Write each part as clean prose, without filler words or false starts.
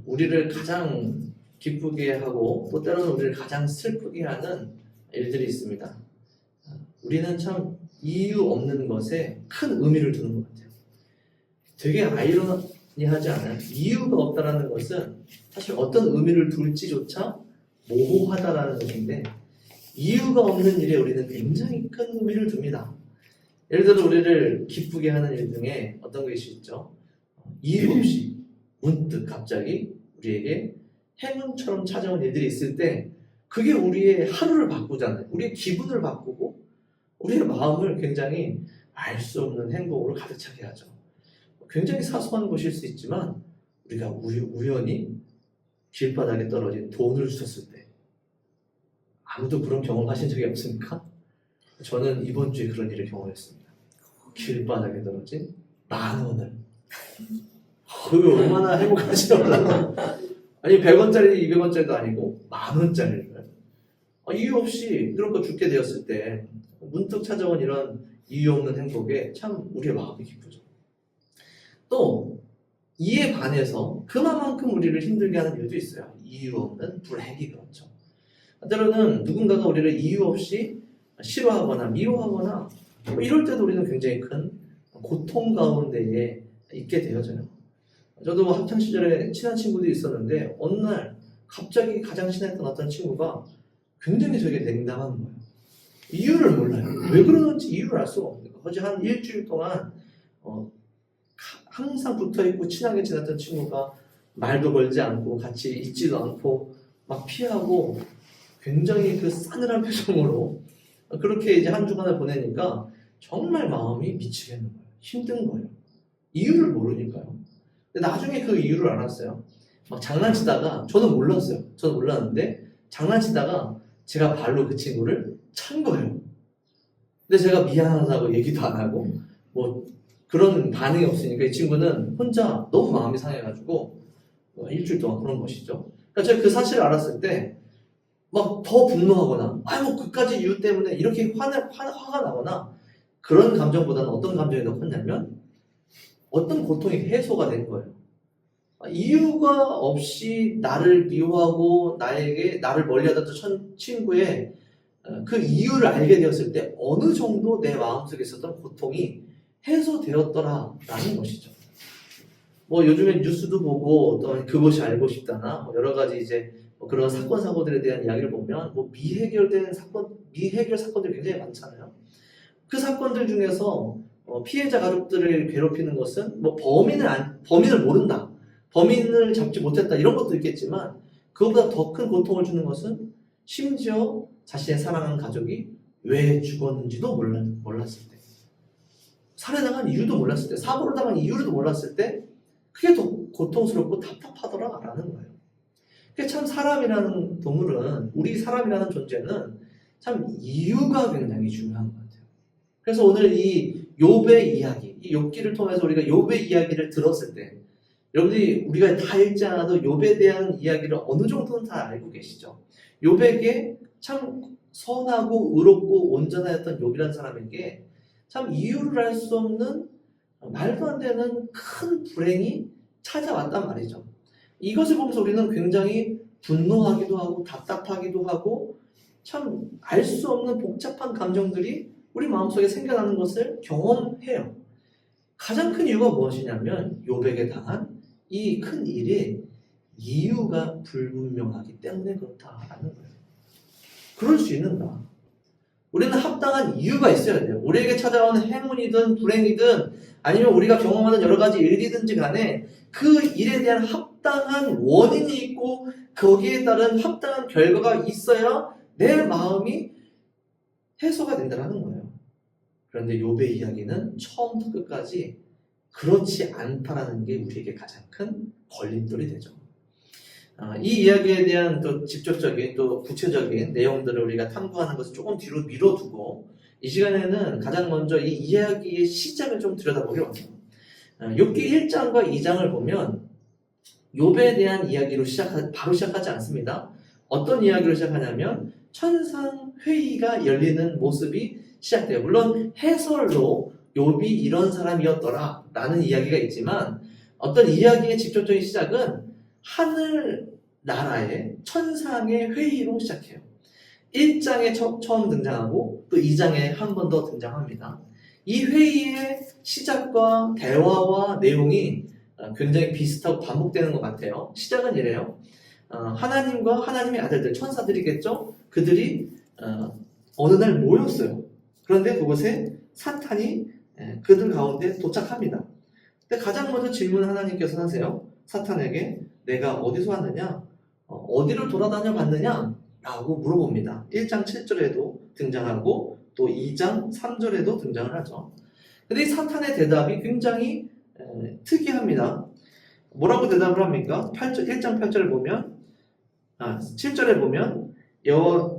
우리를 가장 기쁘게 하고 또 때로는 우리를 가장 슬프게 하는 일들이 있습니다. 우리는 참 이유 없는 것에 큰 의미를 두는 것 같아요. 되게 아이러니하지 않아요? 이유가 없다는 것은 사실 어떤 의미를 둘지조차 모호하다라는 것인데 이유가 없는 일에 우리는 굉장히 큰 의미를 둡니다. 예를 들어 우리를 기쁘게 하는 일 중에 어떤 것이 있죠? 이유 없이 문득 갑자기 우리에게 행운처럼 찾아온 일들이 있을 때 그게 우리의 하루를 바꾸잖아요. 우리의 기분을 바꾸고 우리의 마음을 굉장히 알 수 없는 행복으로 가득 차게 하죠. 굉장히 사소한 것일 수 있지만 우리가 우연히 길바닥에 떨어진 돈을 주셨을 때 아무도 그런 경험 하신 적이 없습니까? 저는 이번 주에 그런 일을 경험했습니다. 길바닥에 떨어진 10,000원을 그게 얼마나 행복한지 몰라요. 아니 100원짜리 200원짜리도 아니고 10,000원짜리를 이유 없이 그런 거 죽게 되었을 때 문득 찾아온 이런 이유 없는 행복에 참 우리의 마음이 기쁘죠. 또 이에 반해서 그만큼 우리를 힘들게 하는 일도 있어요. 이유 없는 불행이 그렇죠. 때로는 누군가가 우리를 이유 없이 싫어하거나 미워하거나 이럴 때도 우리는 굉장히 큰 고통 가운데에 있게 되어져요. 저도 학창시절에 친한 친구들이 있었는데 어느 날 갑자기 가장 친했던 어떤 친구가 굉장히 저에게 냉담한 거예요. 이유를 몰라요. 왜 그러는지 이유를 알 수가 없는 거예요. 거의 한 일주일 동안 항상 붙어있고 친하게 지냈던 친구가 말도 걸지 않고 같이 있지도 않고 막 피하고 굉장히 그 싸늘한 표정으로 그렇게 이제 한 주간을 보내니까 정말 마음이 미치겠는 거예요. 힘든 거예요. 이유를 모르니까요. 근데 나중에 그 이유를 알았어요. 막 장난치다가 저는 몰랐어요. 저는 몰랐는데 장난치다가 제가 발로 그 친구를 찬 거예요. 근데 제가 미안하다고 얘기도 안 하고 뭐 그런 반응이 없으니까 이 친구는 혼자 너무 마음이 상해가지고 일주일 동안 그런 것이죠. 그러니까 제가 그 사실을 알았을 때 막 더 분노하거나 뭐 그까지 이유 때문에 이렇게 화가 나거나 그런 감정보다는 어떤 감정이 더 컸냐면 어떤 고통이 해소가 된 거예요. 이유가 없이 나를 미워하고 나를 멀리하던 친구의 그 이유를 알게 되었을 때 어느 정도 내 마음속에 있었던 고통이 해소되었더라라는 것이죠. 뭐 요즘에 뉴스도 보고 또 그것이 알고 싶다나 뭐 여러 가지 이제 뭐 그런 사건 사고들에 대한 이야기를 보면 뭐 미해결 사건들이 굉장히 많잖아요. 그 사건들 중에서 피해자 가족들을 괴롭히는 것은 뭐 범인을 모른다, 범인을 잡지 못했다 이런 것도 있겠지만 그것보다 더 큰 고통을 주는 것은 심지어 자신의 사랑하는 가족이 왜 죽었는지도 몰랐을 때, 살해당한 이유도 몰랐을 때, 사고를 당한 이유도 몰랐을 때 그게 더 고통스럽고 답답하더라라는 거예요. 참 사람이라는 동물은, 우리 사람이라는 존재는 참 이유가 굉장히 중요한 것 같아요. 그래서 오늘 이 욥의 이야기, 이 욥기를 통해서 우리가 욥의 이야기를 들었을 때 여러분들이 우리가 다 읽지 않아도 욥에 대한 이야기를 어느 정도는 다 알고 계시죠. 욥에게 참 선하고 의롭고 온전하였던 욥이라는 사람에게 참 이유를 알 수 없는 말도 안 되는 큰 불행이 찾아왔단 말이죠. 이것을 보면서 우리는 굉장히 분노하기도 하고 답답하기도 하고 참 알 수 없는 복잡한 감정들이 우리 마음속에 생겨나는 것을 경험해요. 가장 큰 이유가 무엇이냐면 욥에게 당한 이 큰 일이 이유가 불분명하기 때문에 그렇다라는 거예요. 그럴 수 있는가? 우리는 합당한 이유가 있어야 돼요. 우리에게 찾아오는 행운이든 불행이든 아니면 우리가 경험하는 여러 가지 일이든지 간에 그 일에 대한 합당한 원인이 있고 거기에 따른 합당한 결과가 있어야 내 마음이 해소가 된다는 거예요. 그런데 욥의 이야기는 처음부터 끝까지 그렇지 않다라는 게 우리에게 가장 큰 걸림돌이 되죠. 이 이야기에 대한 또 직접적인 또 구체적인 내용들을 우리가 탐구하는 것을 조금 뒤로 밀어두고 이 시간에는 가장 먼저 이 이야기의 시작을 좀 들여다보기로 합니다. 욥기 1장과 2장을 보면 욥에 대한 이야기로 바로 시작하지 않습니다. 어떤 이야기로 시작하냐면 천상회의가 열리는 모습이 시작돼요. 물론 해설로 욥이 이런 사람이었더라 라는 이야기가 있지만 어떤 이야기의 직접적인 시작은 하늘 나라의 천상의 회의로 시작해요. 1장에 처음 등장하고 또 2장에 한 번 더 등장합니다. 이 회의의 시작과 대화와 내용이 굉장히 비슷하고 반복되는 것 같아요. 시작은 이래요. 하나님과 하나님의 아들들, 천사들이겠죠? 그들이 어느 날 모였어요. 그런데 그곳에 사탄이 그들 가운데 도착합니다. 근데 가장 먼저 질문 하나님께서 하세요. 사탄에게 내가 어디서 왔느냐? 어디를 돌아다녀 봤느냐? 라고 물어봅니다. 1장 7절에도 등장하고 또 2장 3절에도 등장을 하죠. 근데 이 사탄의 대답이 굉장히 특이합니다. 뭐라고 대답을 합니까? 1장 8절을 보면 7절에 보면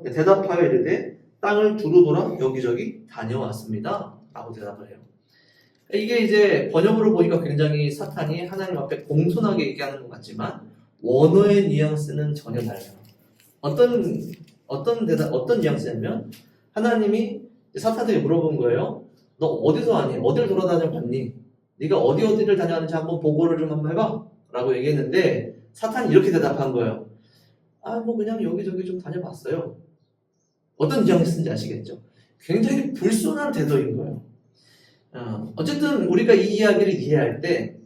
대답하여 이르되 땅을 두루 돌아 여기저기 다녀왔습니다. 라고 대답을 해요. 이게 이제 번역으로 보니까 굉장히 사탄이 하나님 앞에 공손하게 얘기하는 것 같지만 원어의 뉘앙스는 전혀 달라요. 어떤 뉘앙스냐면 하나님이 사탄에게 물어본 거예요. 너 어디서 왔니? 어딜 돌아다녀 봤니? 네가 어디를 다녀왔는지 한번 보고를 좀 한번 해봐. 라고 얘기했는데 사탄이 이렇게 대답한 거예요. 뭐 그냥 여기저기 좀 다녀봤어요. 어떤 뉘앙스인지 아시겠죠? 굉장히 불손한 태도인 거예요. 어쨌든 우리가 이 이야기를 이해할 때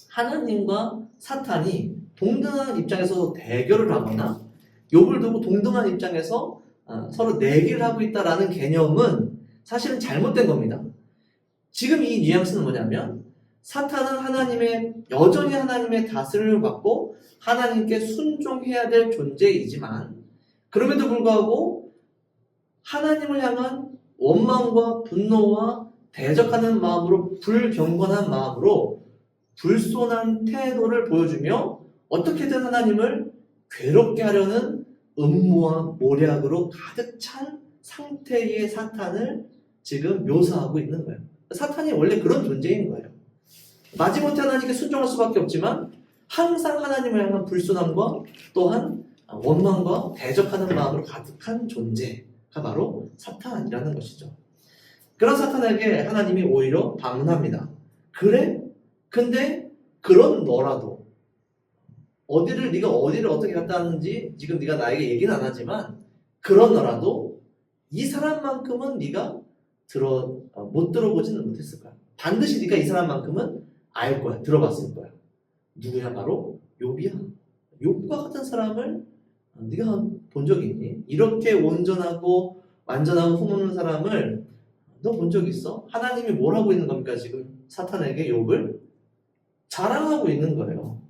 하나님과 사탄이 동등한 입장에서 대결을 하거나 욥을 두고 동등한 입장에서 서로 내기를 하고 있다라는 개념은 사실은 잘못된 겁니다. 지금 이 뉘앙스는 뭐냐면 사탄은 여전히 하나님의 다스림을 받고 하나님께 순종해야 될 존재이지만 그럼에도 불구하고 하나님을 향한 원망과 분노와 대적하는 마음으로 불경건한 마음으로 불손한 태도를 보여주며 어떻게든 하나님을 괴롭게 하려는 음모와 모략으로 가득 찬 상태의 사탄을 지금 묘사하고 있는 거예요. 사탄이 원래 그런 존재인 거예요. 마지못해 하나님께 순종할 수밖에 없지만 항상 하나님을 향한 불순함과 또한 원망과 대적하는 마음으로 가득한 존재가 바로 사탄이라는 것이죠. 그런 사탄에게 하나님이 오히려 방문합니다. 그래? 근데 그런 너라도 네가 어디를 어떻게 갔다 왔는지 지금 네가 나에게 얘기는 안 하지만 그런 너라도 이 사람만큼은 네가 못 들어보지는 못했을 거야. 반드시 네가 이 사람만큼은 알 거야. 들어봤을 거야. 누구야? 바로 욥이야. 욥과 같은 사람을 네가 본 적이 있니? 이렇게 온전하고 완전하고 품없는 사람을 너 본 적 있어? 하나님이 뭘 하고 있는 겁니까? 지금 사탄에게 욥을 자랑하고 있는 거예요.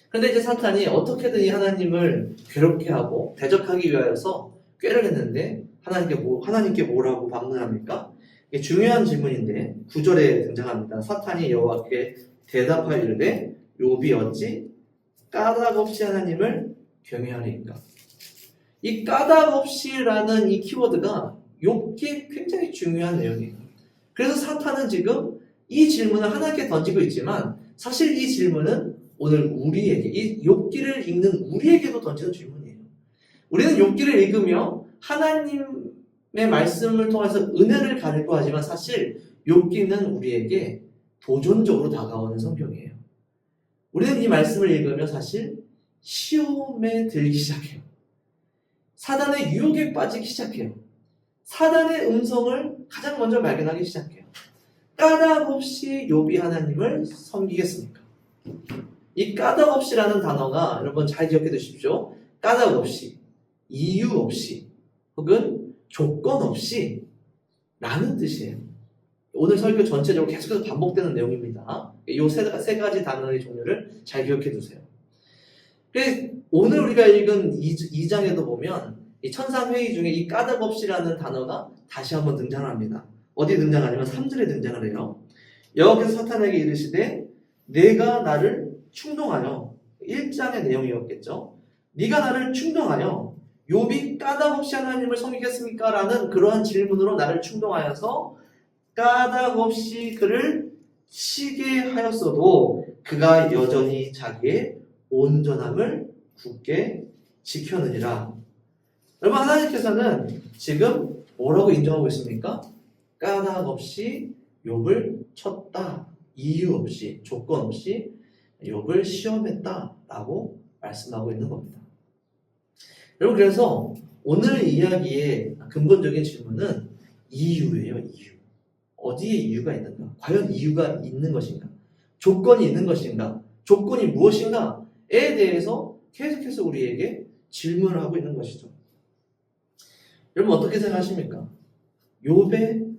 그런데 이제 사탄이 어떻게든 이 하나님을 괴롭게 하고 대적하기 위하여서 꾀를 했는데 하나님께 뭐라고 반문합니까? 이게 중요한 질문인데 9절에 등장합니다. 사탄이 여호와께 대답하여 이르되 욥이 어찌 까닭없이 하나님을 경외하리이까? 이 까닭없이라는 이 키워드가 욥기에 굉장히 중요한 내용이에요. 그래서 사탄은 지금 이 질문을 하나님께 던지고 있지만 사실 이 질문은 오늘 우리에게 이 욥기를 읽는 우리에게도 던지는 질문이에요. 우리는 욥기를 읽으며 하나님의 말씀을 통해서 은혜를 가지고 하지만 사실 욥기는 우리에게 도전적으로 다가오는 성경이에요. 우리는 이 말씀을 읽으며 사실 시험에 들기 시작해요. 사단의 유혹에 빠지기 시작해요. 사단의 음성을 가장 먼저 발견하기 시작해요. 까닭없이 욥이 하나님을 섬기겠습니까? 이 까닭없이라는 단어가 여러분 잘 기억해 두십시오. 까닭없이, 이유 없이, 혹은 조건 없이 라는 뜻이에요. 오늘 설교 전체적으로 계속해서 반복되는 내용입니다. 이 세 가지 단어의 종류를 잘 기억해 두세요. 오늘 우리가 읽은 2장에도 보면 이 천상회의 중에 이 까닭없이라는 단어가 다시 한번 등장합니다. 어디 등장하냐면 3절에 등장을 해요. 여호와께서 사탄에게 이르시되 내가 나를 충동하여 1장의 내용이었겠죠. 네가 나를 충동하여 욥이 까닭없이 하나님을 섬기겠습니까? 라는 그러한 질문으로 나를 충동하여서 까닭없이 그를 치게 하였어도 그가 여전히 자기의 온전함을 굳게 지켰느니라. 여러분 하나님께서는 지금 뭐라고 인정하고 있습니까? 까닭없이 욥을 쳤다. 이유 없이, 조건 없이 욥을 시험했다라고 말씀하고 있는 겁니다. 여러분, 그래서 오늘 이야기의 근본적인 질문은 이유예요. 이유. 어디에 이유가 있는가? 과연 이유가 있는 것인가? 조건이 있는 것인가? 조건이 무엇인가에 대해서 계속해서 우리에게 질문을 하고 있는 것이죠. 여러분, 어떻게 생각하십니까? 욥의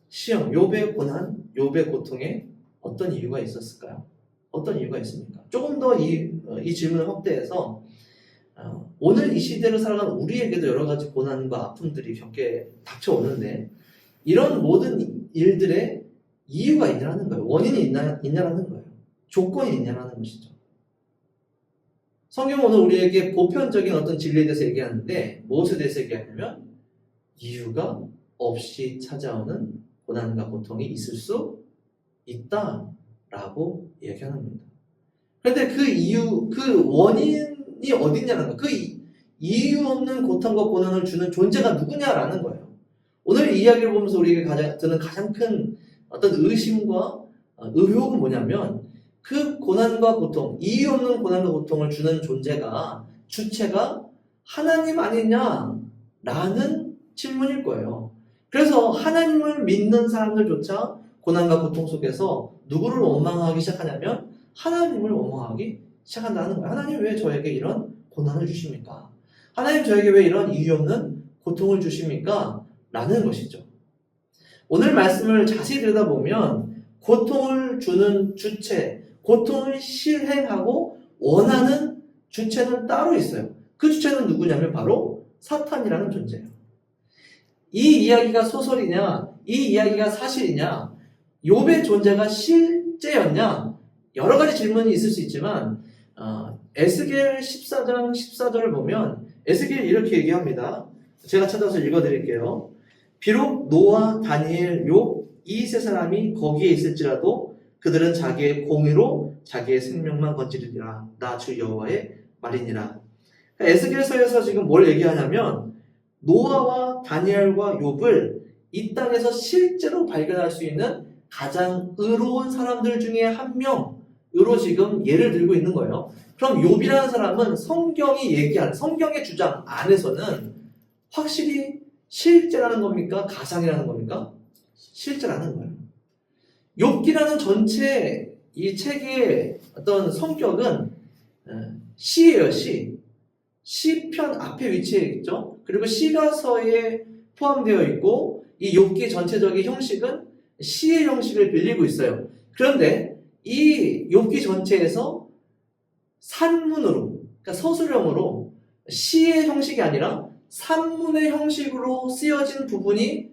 시험, 욥의 고난, 욥의 고통에 어떤 이유가 있었을까요? 어떤 이유가 있습니까? 조금 더 이 질문을 확대해서 오늘 이 시대를 살아가는 우리에게도 여러 가지 고난과 아픔들이 겪게 닥쳐오는데 이런 모든 일들의 이유가 있냐는 거예요. 원인이 있냐라는 거예요. 조건이 있냐라는 것이죠. 성경은 오늘 우리에게 보편적인 어떤 진리에 대해서 얘기하는데 무엇에 대해서 얘기하냐면 이유가 없이 찾아오는 고난과 고통이 있을 수 있다라고 얘기하는 겁니다. 그런데 그 이유, 그 원인이 어딨냐는 거예요. 그 이유 없는 고통과 고난을 주는 존재가 누구냐라는 거예요. 오늘 이 이야기를 보면서 우리에게 드는 가장 큰 어떤 의심과 의혹은 뭐냐면 그 고난과 고통, 이유 없는 고난과 고통을 주는 존재가, 주체가 하나님 아니냐라는 질문일 거예요. 그래서 하나님을 믿는 사람들조차 고난과 고통 속에서 누구를 원망하기 시작하냐면 하나님을 원망하기 시작한다는 거예요. 하나님 왜 저에게 이런 고난을 주십니까? 하나님 저에게 왜 이런 이유 없는 고통을 주십니까? 라는 것이죠. 오늘 말씀을 자세히 들여다보면 고통을 주는 주체, 고통을 실행하고 원하는 주체는 따로 있어요. 그 주체는 누구냐면 바로 사탄이라는 존재예요. 이 이야기가 소설이냐, 이 이야기가 사실이냐, 욥의 존재가 실제였냐, 여러 가지 질문이 있을 수 있지만 에스겔 14장 14절을 보면 에스겔이 이렇게 얘기합니다. 제가 찾아서 읽어드릴게요. 비록 노아, 다니엘, 욥 이 세 사람이 거기에 있을지라도 그들은 자기의 공의로 자기의 생명만 건지리라. 나 주 여호와의 말이니라. 에스겔서에서 지금 뭘 얘기하냐면 노아와 다니엘과 욥을 이 땅에서 실제로 발견할 수 있는 가장 의로운 사람들 중에 한 명으로 지금 예를 들고 있는 거예요. 그럼 욥이라는 사람은 성경이 얘기하는 성경의 주장 안에서는 확실히 실제라는 겁니까? 가상이라는 겁니까? 실제라는 거예요. 욥기라는 전체 이 책의 어떤 성격은 시예요, 시. 시편 앞에 위치해 있죠. 그리고 시가서에 포함되어 있고 이 욥기 전체적인 형식은 시의 형식을 빌리고 있어요. 그런데 이 욥기 전체에서 산문으로, 그러니까 서술형으로 시의 형식이 아니라 산문의 형식으로 쓰여진 부분이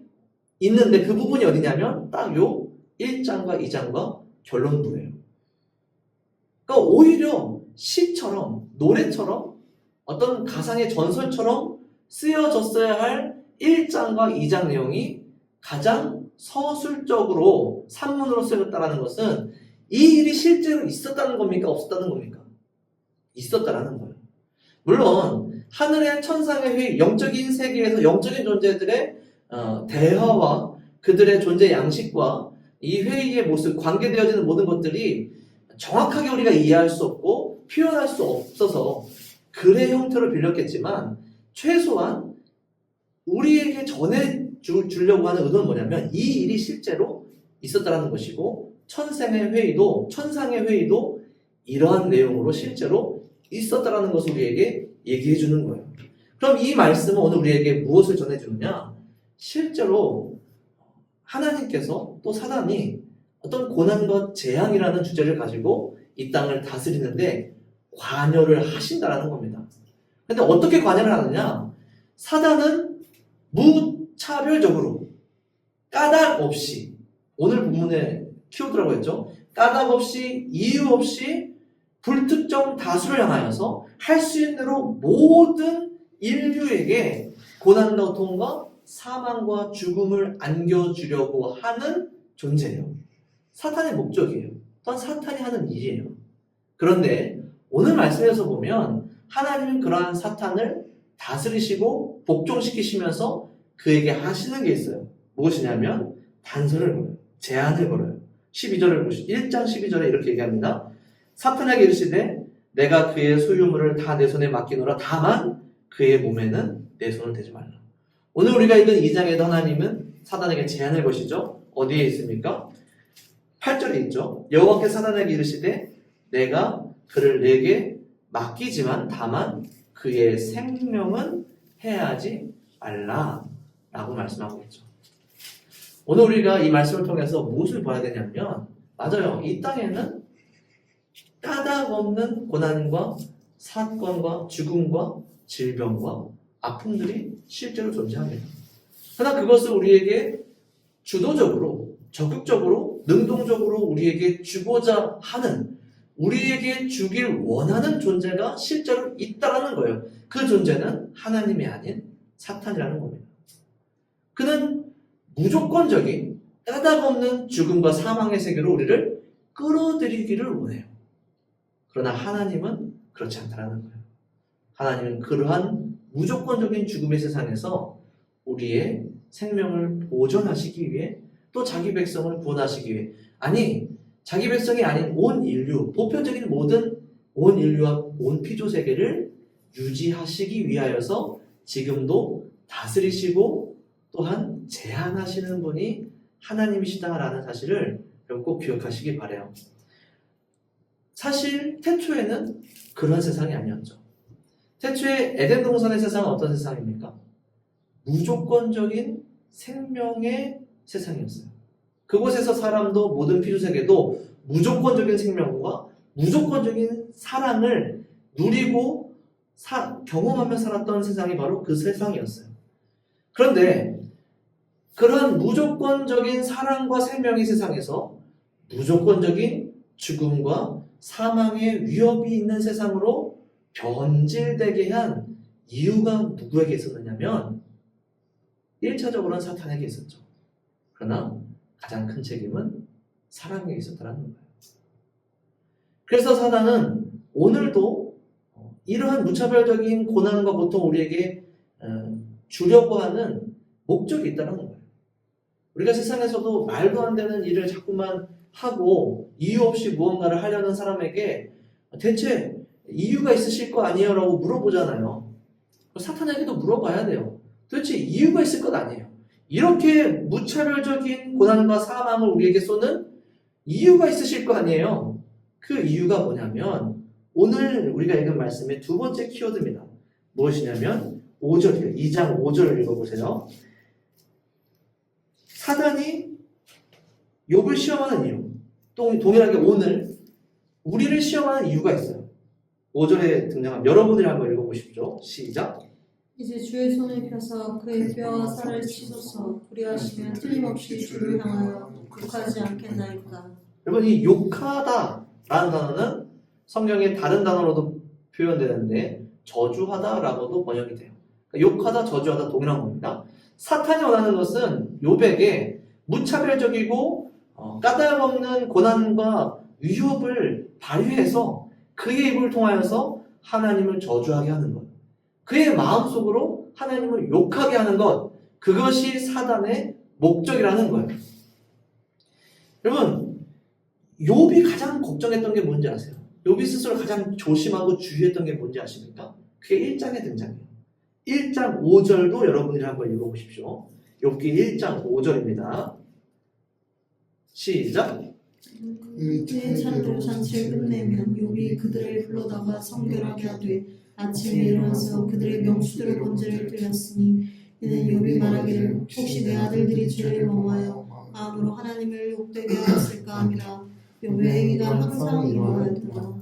있는데 그 부분이 어디냐면 딱 요 1장과 2장과 결론부예요. 그러니까 오히려 시처럼, 노래처럼 어떤 가상의 전설처럼 쓰여졌어야 할 1장과 2장 내용이 가장 서술적으로 산문으로 쓰여졌다는 것은 이 일이 실제로 있었다는 겁니까? 없었다는 겁니까? 있었다라는 거예요. 물론 하늘의 천상의 회의, 영적인 세계에서 영적인 존재들의 대화와 그들의 존재 양식과 이 회의의 모습, 관계되어지는 모든 것들이 정확하게 우리가 이해할 수 없고 표현할 수 없어서 글의 형태로 빌렸겠지만 최소한 우리에게 전해주려고 하는 의도는 뭐냐면 이 일이 실제로 있었다는 것이고 천상의 회의도 이러한 내용으로 실제로 있었다는 것을 우리에게 얘기해 주는 거예요. 그럼 이 말씀은 오늘 우리에게 무엇을 전해주느냐? 실제로 하나님께서 또 사단이 어떤 고난과 재앙이라는 주제를 가지고 이 땅을 다스리는데 관여를 하신다라는 겁니다. 근데 어떻게 관여를 하느냐? 사단은 무차별적으로 까닭 없이, 오늘 본문에 키워드라고 했죠. 까닭 없이, 이유 없이 불특정 다수를 향하여서 할 수 있는 대로 모든 인류에게 고난과 고통과 사망과 죽음을 안겨주려고 하는 존재예요. 사탄의 목적이에요. 또한 사탄이 하는 일이에요. 그런데 오늘 말씀에서 보면 하나님은 그러한 사탄을 다스리시고 복종시키시면서 그에게 하시는 게 있어요. 무엇이냐면 단서를 걸어요. 제한을 걸어요. 12절을 보시죠. 1장 12절에 이렇게 얘기합니다. 사탄에게 이르시되 내가 그의 소유물을 다 내 손에 맡기노라. 다만 그의 몸에는 내 손을 대지 말라. 오늘 우리가 읽은 2장에도 하나님은 사단에게 제안할 것이죠. 어디에 있습니까? 8절에 있죠. 여호와께서 사단에게 이르시되 내가 그를 내게 맡기지만 다만 그의 생명은 해하지 말라 라고 말씀하고 있죠. 오늘 우리가 이 말씀을 통해서 무엇을 봐야 되냐면, 맞아요, 이 땅에는 까닭없는 고난과 사건과 죽음과 질병과 아픔들이 실제로 존재합니다. 그러나 그것을 우리에게 주도적으로, 적극적으로, 능동적으로 우리에게 주고자 하는, 우리에게 주길 원하는 존재가 실제로 있다라는 거예요. 그 존재는 하나님이 아닌 사탄이라는 겁니다. 그는 무조건적인 까닭없는 죽음과 사망의 세계로 우리를 끌어들이기를 원해요. 그러나 하나님은 그렇지 않다라는 거예요. 하나님은 그러한 무조건적인 죽음의 세상에서 우리의 생명을 보존하시기 위해, 또 자기 백성을 구원하시기 위해, 아니 자기 백성이 아닌 온 인류, 보편적인 모든 온 인류와 온 피조 세계를 유지하시기 위하여서 지금도 다스리시고 또한 제한하시는 분이 하나님이시다라는 사실을 꼭 기억하시기 바라요. 사실 태초에는 그런 세상이 아니었죠. 태초에 에덴 동산의 세상은 어떤 세상입니까? 무조건적인 생명의 세상이었어요. 그곳에서 사람도 모든 피조세계도 무조건적인 생명과 무조건적인 사랑을 누리고 경험하며 살았던 세상이 바로 그 세상이었어요. 그런데 그런 무조건적인 사랑과 생명의 세상에서 무조건적인 죽음과 사망의 위협이 있는 세상으로 변질되게 한 이유가 누구에게 있었느냐면 1차적으로는 사탄에게 있었죠. 그러나 가장 큰 책임은 사람에게 있었다는 거예요. 그래서 사단은 오늘도 이러한 무차별적인 고난과 고통 우리에게 주려고 하는 목적이 있다는 거예요. 우리가 세상에서도 말도 안 되는 일을 자꾸만 하고 이유 없이 무언가를 하려는 사람에게 대체 이유가 있으실 거 아니에요? 라고 물어보잖아요. 사탄에게도 물어봐야 돼요. 도대체 이유가 있을 것 아니에요. 이렇게 무차별적인 고난과 사망을 우리에게 쏘는 이유가 있으실 거 아니에요. 그 이유가 뭐냐면 오늘 우리가 읽은 말씀의 두 번째 키워드입니다. 무엇이냐면 5절이에요. 2장 5절을 읽어보세요. 사단이 욥을 시험하는 이유, 또 동일하게 오늘 우리를 시험하는 이유가 있어요. 5절에 등장한 여러분들이 한번 읽어보십시오. 시작. 이제 주의 손을 펴서 그의 뼈와 살을 치소서. 그리하시면 틀림없이 주를 향하여 욕하지 않겠나이까. 여러분, 이 욕하다 라는 단어는 성경의 다른 단어로도 표현되는데 저주하다라고도 번역이 돼요. 그러니까 욕하다, 저주하다 동일한 겁니다. 사탄이 원하는 것은 욥에게 무차별적이고 까닭없는 고난과 위협을 발휘해서 그의 입을 통하여서 하나님을 저주하게 하는 것, 그의 마음속으로 하나님을 욕하게 하는 것, 그것이 사단의 목적이라는 거예요. 여러분, 욥이 가장 걱정했던 게 뭔지 아세요? 욥이 스스로 가장 조심하고 주의했던 게 뭔지 아십니까? 그게 1장에 등장해요. 1장 5절도 여러분들이 한번 읽어보십시오. 욥기 1장 5절입니다. 시작. 그의 잔대로 잔치를 끝내면 욥이 그들을 불러다가 성결하게 하되 아침에 일어나서 그들의 명수들의 번제를 드렸으니 이는 욥이 말하기를 혹시 내 아들들이 죄를 범하여 마음으로 하나님을 욕되게 하였을까 함이라. 욥의 행위가 항상 이루어졌더라.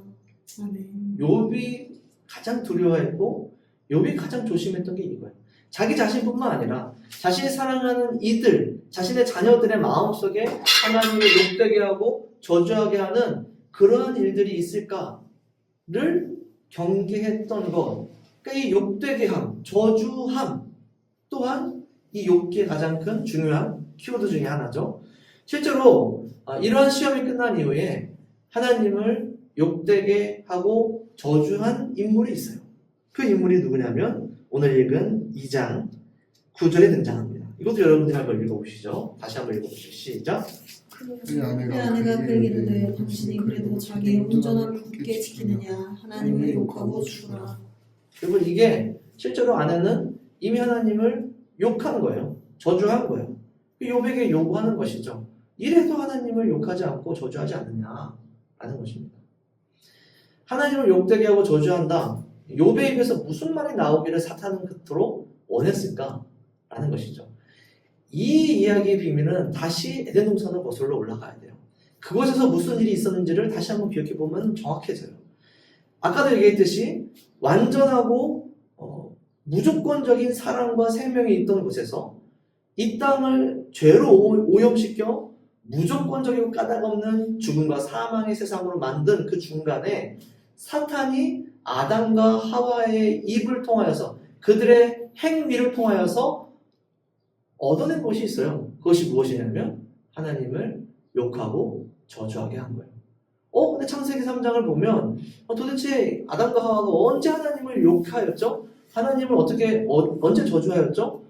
아멘. 욥이 가장 두려워했고 욥이 가장 조심했던 게 이거예요. 자기 자신뿐만 아니라 자신이 사랑하는 이들, 자신의 자녀들의 마음속에 하나님을 욕되게 하고 저주하게 하는 그러한 일들이 있을까를 경계했던 것. 그러니까 이 욕되게 함, 저주함 또한 이 욥기의 가장 큰 중요한 키워드 중에 하나죠. 실제로 이러한 시험이 끝난 이후에 하나님을 욕되게 하고 저주한 인물이 있어요. 그 인물이 누구냐면 오늘 읽은 2장 9절에 등장합니다. 이것도 여러분들이 한번 읽어보시죠. 다시 한번 읽어보시죠. 시작. 그의 아내가 그에게 이르되 당신이 그래도 자기의 온전함을 굳게 지키느냐 하나님을 욕하고 죽으라. 그리고 이게 실제로 아내는 이미 하나님을 욕한 거예요. 저주한 거예요. 욥에게 요구하는 것이죠. 이래도 하나님을 욕하지 않고 저주하지 않느냐라는 것입니다. 하나님을 욕되게 하고 저주한다. 욥의 입에서 무슨 말이 나오기를 사탄은 그토록 원했을까라는 것이죠. 이 이야기의 비밀은 다시 에덴 동산으로 거슬러 올라가야 돼요. 그곳에서 무슨 일이 있었는지를 다시 한번 기억해 보면 정확해져요. 아까도 얘기했듯이 완전하고 무조건적인 사랑과 생명이 있던 곳에서 이 땅을 죄로 오염시켜 무조건적이고 까닭없는 죽음과 사망의 세상으로 만든 그 중간에 사탄이 아담과 하와의 입을 통하여서 그들의 행위를 통하여서 얻어낸 것이 있어요. 그것이 무엇이냐면 하나님을 욕하고 저주하게 한 거예요. 근데 창세기 3장을 보면 도대체 아담과 하와가 언제 하나님을 욕하였죠? 하나님을 언제 저주하였죠?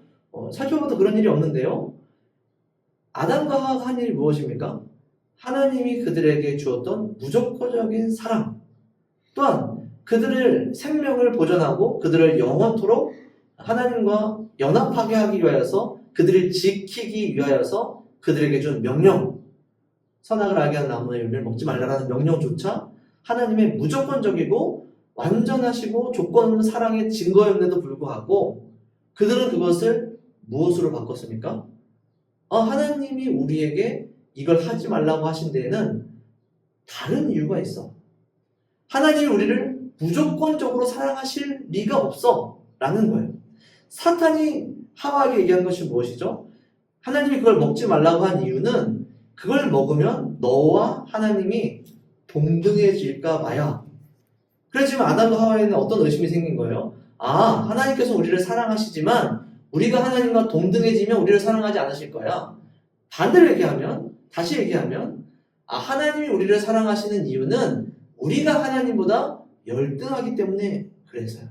살펴봐도 그런 일이 없는데요. 아담과 하와가 한 일이 무엇입니까? 하나님이 그들에게 주었던 무조건적인 사랑, 또한 그들의 생명을 보존하고 그들을 영원토록 하나님과 연합하게 하기 위하여서 그들을 지키기 위하여서 그들에게 준 명령, 선악을 알게 하는 나무의 열매를 먹지 말라라는 명령조차 하나님의 무조건적이고 완전하시고 조건 없는 사랑의 증거였는데도 불구하고 그들은 그것을 무엇으로 바꿨습니까? 하나님이 우리에게 이걸 하지 말라고 하신 데에는 다른 이유가 있어. 하나님이 우리를 무조건적으로 사랑하실 리가 없어 라는 거예요. 사탄이 하와에게 얘기한 것이 무엇이죠? 하나님이 그걸 먹지 말라고 한 이유는 그걸 먹으면 너와 하나님이 동등해질까 봐야. 그렇지만 아담과 하와에는 어떤 의심이 생긴 거예요? 하나님께서 우리를 사랑하시지만 우리가 하나님과 동등해지면 우리를 사랑하지 않으실 거야. 반대로 얘기하면, 다시 얘기하면 하나님이 우리를 사랑하시는 이유는 우리가 하나님보다 열등하기 때문에 그래서요.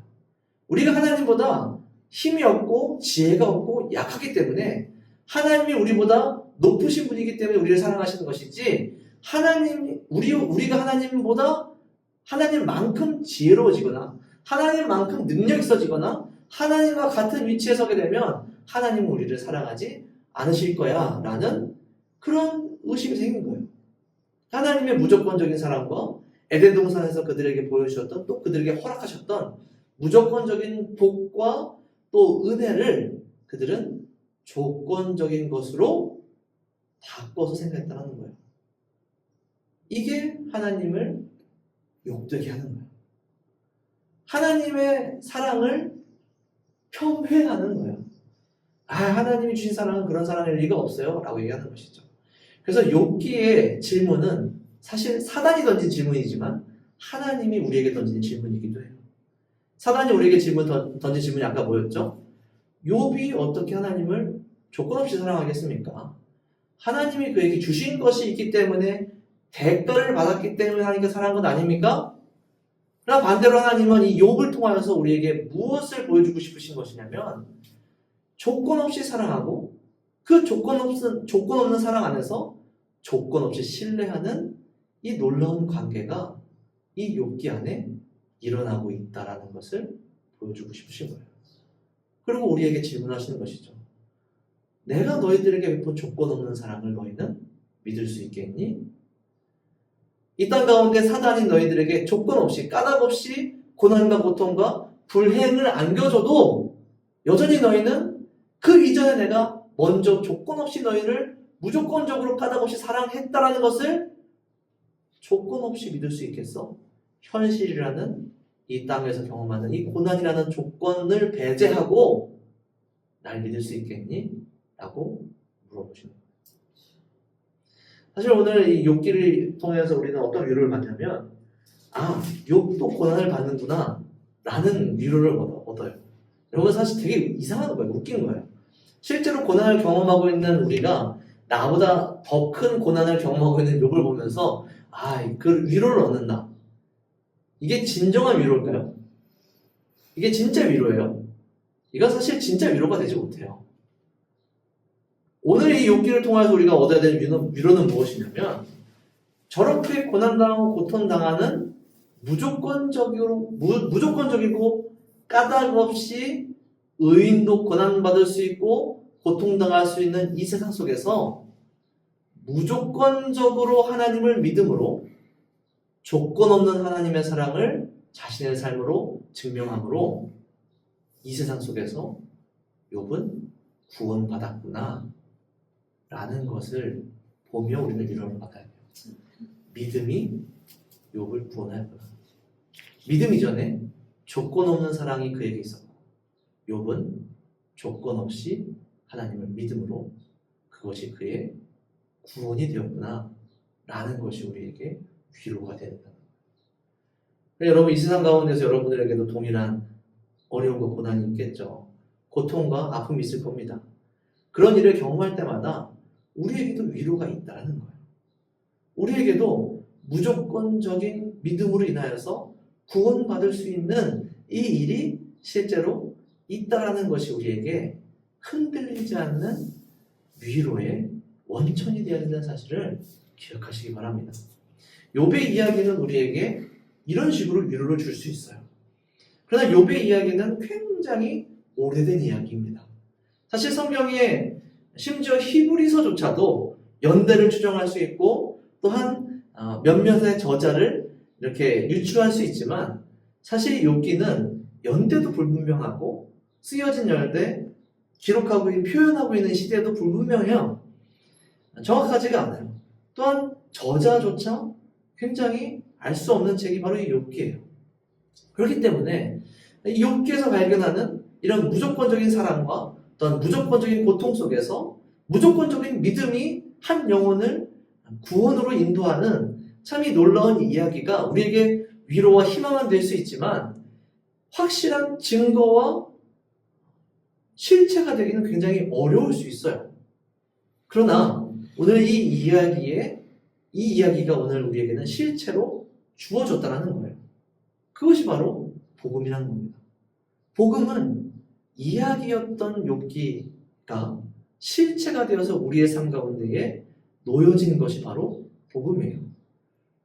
우리가 하나님보다 힘이 없고 지혜가 없고 약하기 때문에 하나님이 우리보다 높으신 분이기 때문에 우리를 사랑하시는 것이지 우리가 하나님보다 하나님만큼 지혜로워지거나 하나님만큼 능력 있어지거나 하나님과 같은 위치에 서게 되면 하나님은 우리를 사랑하지 않으실 거야 라는 그런 의식이 생긴 거예요. 하나님의 무조건적인 사랑과 에덴 동산에서 그들에게 보여주셨던 또 그들에게 허락하셨던 무조건적인 복과 또 은혜를 그들은 조건적인 것으로 바꿔서 생각했다는 거예요. 이게 하나님을 욕되게 하는 거예요. 하나님의 사랑을 폄훼하는 거예요. 하나님이 주신 사랑은 그런 사랑일 리가 없어요 라고 얘기하는 것이죠. 그래서 욥기의 질문은 사실 사단이 던진 질문이지만 하나님이 우리에게 던진 질문이기도 해요. 사단이 우리에게 던진 질문이 아까 뭐였죠? 욥이 어떻게 하나님을 조건 없이 사랑하겠습니까? 하나님이 그에게 주신 것이 있기 때문에 대가를 받았기 때문에 하나님께 사랑한 것 아닙니까? 그러나 반대로 하나님은 이 욥을 통하여서 우리에게 무엇을 보여주고 싶으신 것이냐면 조건 없이 사랑하고 그 조건 없는 사랑 안에서 조건 없이 신뢰하는 이 놀라운 관계가 이 욥기 안에 일어나고 있다라는 것을 보여주고 싶으신 거예요. 그리고 우리에게 질문하시는 것이죠. 내가 너희들에게 베푼 조건 없는 사랑을 너희는 믿을 수 있겠니? 이 땅 가운데 사단이 너희들에게 조건 없이 까닭 없이 고난과 고통과 불행을 안겨줘도 여전히 너희는 그 이전에 내가 먼저 조건 없이 너희를 무조건적으로 까닭 없이 사랑했다라는 것을 조건 없이 믿을 수 있겠어? 현실이라는 이 땅에서 경험하는 이 고난이라는 조건을 배제하고 날 믿을 수 있겠니? 라고 물어보시는 거예요. 사실 오늘 이 욥기를 통해서 우리는 어떤 위로를 받냐면 욥도 고난을 받는구나 라는 위로를 얻어요. 여러분 사실 되게 이상한 거예요. 웃긴 거예요. 실제로 고난을 경험하고 있는 우리가 나보다 더 큰 고난을 경험하고 있는 욥을 보면서 그 위로를 얻는다. 이게 진정한 위로일까요? 이게 진짜 위로예요? 이건 사실 진짜 위로가 되지 못해요. 오늘 이 욥기를 통해서 우리가 얻어야 될 위로는 무엇이냐면 저렇게 고난당하고 고통당하는 무조건적이고 까닭 없이 의인도 고난받을 수 있고 고통당할 수 있는 이 세상 속에서 무조건적으로 하나님을 믿음으로 조건 없는 하나님의 사랑을 자신의 삶으로 증명함으로 이 세상 속에서 욥은 구원받았구나 라는 것을 보며 우리는 위로를 받아야 돼요. 믿음이 욥을 구원하였구나. 믿음 이전에 조건 없는 사랑이 그에게 있었고 욥은 조건 없이 하나님을 믿음으로 그것이 그의 구원이 되었구나 라는 것이 우리에게 위로가 된다. 여러분 이 세상 가운데서 여러분들에게도 동일한 어려움과 고난이 있겠죠. 고통과 아픔이 있을 겁니다. 그런 일을 경험할 때마다 우리에게도 위로가 있다는 거예요. 우리에게도 무조건적인 믿음으로 인하여서 구원받을 수 있는 이 일이 실제로 있다라는 것이 우리에게 흔들리지 않는 위로의 원천이 되어야 된다는 사실을 기억하시기 바랍니다. 욥의 이야기는 우리에게 이런 식으로 위로를 줄 수 있어요. 그러나 욥의 이야기는 굉장히 오래된 이야기입니다. 사실 성경에 심지어 히브리서조차도 연대를 추정할 수 있고 또한 몇몇의 저자를 이렇게 유추할 수 있지만 사실 욥기는 연대도 불분명하고 쓰여진 연대, 기록하고 있는, 표현하고 있는 시대도 불분명해요. 정확하지가 않아요. 또한 저자조차 굉장히 알 수 없는 책이 바로 이 욥기예요. 그렇기 때문에 이 욥기에서 발견하는 이런 무조건적인 사랑과 또한 무조건적인 고통 속에서 무조건적인 믿음이 한 영혼을 구원으로 인도하는 참 이 놀라운 이야기가 우리에게 위로와 희망은 될 수 있지만 확실한 증거와 실체가 되기는 굉장히 어려울 수 있어요. 그러나 오늘 이 이야기가 오늘 우리에게는 실체로 주어졌다는 거예요. 그것이 바로 복음이라는 겁니다. 복음은 이야기였던 욥기가 실체가 되어서 우리의 삶 가운데에 놓여진 것이 바로 복음이에요.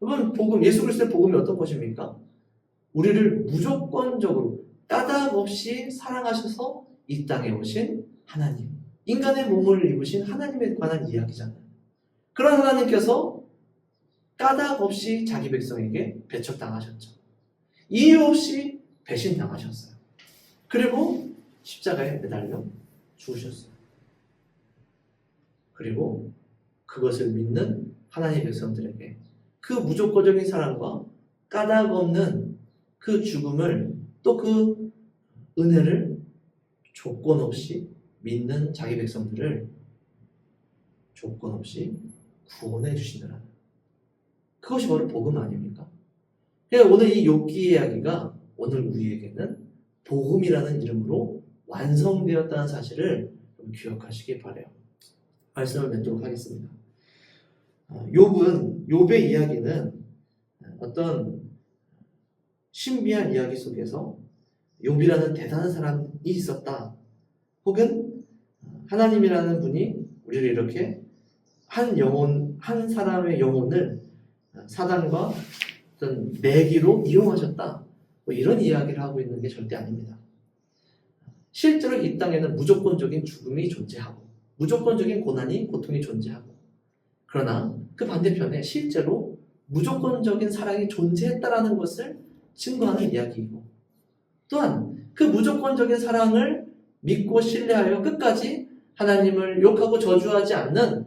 여러분, 복음, 예수 그리스도의 복음이 어떤 것입니까? 우리를 무조건적으로 까닭 없이 사랑하셔서 이 땅에 오신 하나님, 인간의 몸을 입으신 하나님에 관한 이야기잖아요. 그런 하나님께서 까닭 없이 자기 백성에게 배척당하셨죠. 이유 없이 배신당하셨어요. 그리고 십자가에 매달려 죽으셨어요. 그리고 그것을 믿는 하나님의 백성들에게 그 무조건적인 사랑과 까닭 없는 그 죽음을 또 그 은혜를 조건 없이 믿는 자기 백성들을 조건 없이 구원해 주시느라. 그것이 바로 복음 아닙니까? 그러니까 오늘 이 욥기 이야기가 오늘 우리에게는 복음이라는 이름으로 완성되었다는 사실을 기억하시기 바라요. 말씀을 맺도록 하겠습니다. 욥의 이야기는 어떤 신비한 이야기 속에서 욥이라는 대단한 사람이 있었다. 혹은 하나님이라는 분이 우리를 이렇게 한 사람의 영혼을 사단과 어떤 내기로 이용하셨다. 뭐 이런 이야기를 하고 있는 게 절대 아닙니다. 실제로 이 땅에는 무조건적인 죽음이 존재하고 무조건적인 고통이 존재하고 그러나 그 반대편에 실제로 무조건적인 사랑이 존재했다라는 것을 증거하는 이야기이고 또한 그 무조건적인 사랑을 믿고 신뢰하여 끝까지 하나님을 욕하고 저주하지 않는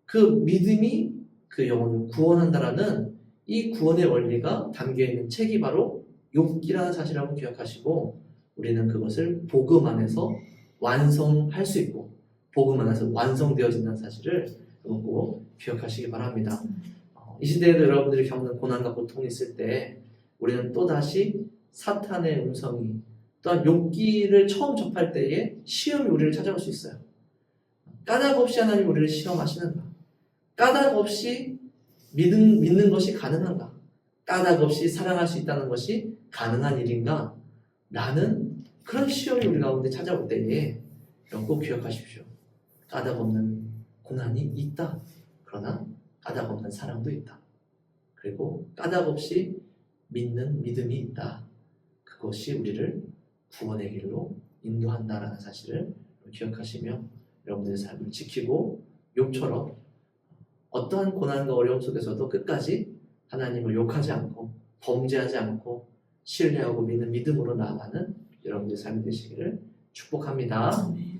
그 믿음이 그 영혼을 구원한다라는 이 구원의 원리가 담겨있는 책이 바로 욥기라는 사실을 기억하시고 우리는 그것을 복음 안에서 완성할 수 있고 복음 안에서 완성되어진다는 사실을 꼭 기억하시기 바랍니다. 이 시대에도 여러분들이 겪는 고난과 고통이 있을 때 우리는 또다시 사탄의 음성이 또한 욥기를 처음 접할 때에 시험이 우리를 찾아올 수 있어요. 까닭 없이 하나님 우리를 시험하시는가? 까닭 없이 믿는 것이 가능한가? 까닭 없이 사랑할 수 있다는 것이 가능한 일인가? 라는 그런 시험이 우리 가운데 찾아올 때에 꼭 기억하십시오. 까닭 없는 고난이 있다. 그러나 까닭 없는 사랑도 있다. 그리고 까닭 없이 믿는 믿음이 있다. 그것이 우리를 구원의 길로 인도한다라는 사실을 기억하시며 여러분들의 삶을 지키고 욥처럼 어떠한 고난과 어려움 속에서도 끝까지 하나님을 욕하지 않고 범죄하지 않고 신뢰하고 믿는 믿음으로 나아가는 여러분들의 삶이 되시기를 축복합니다. 아멘.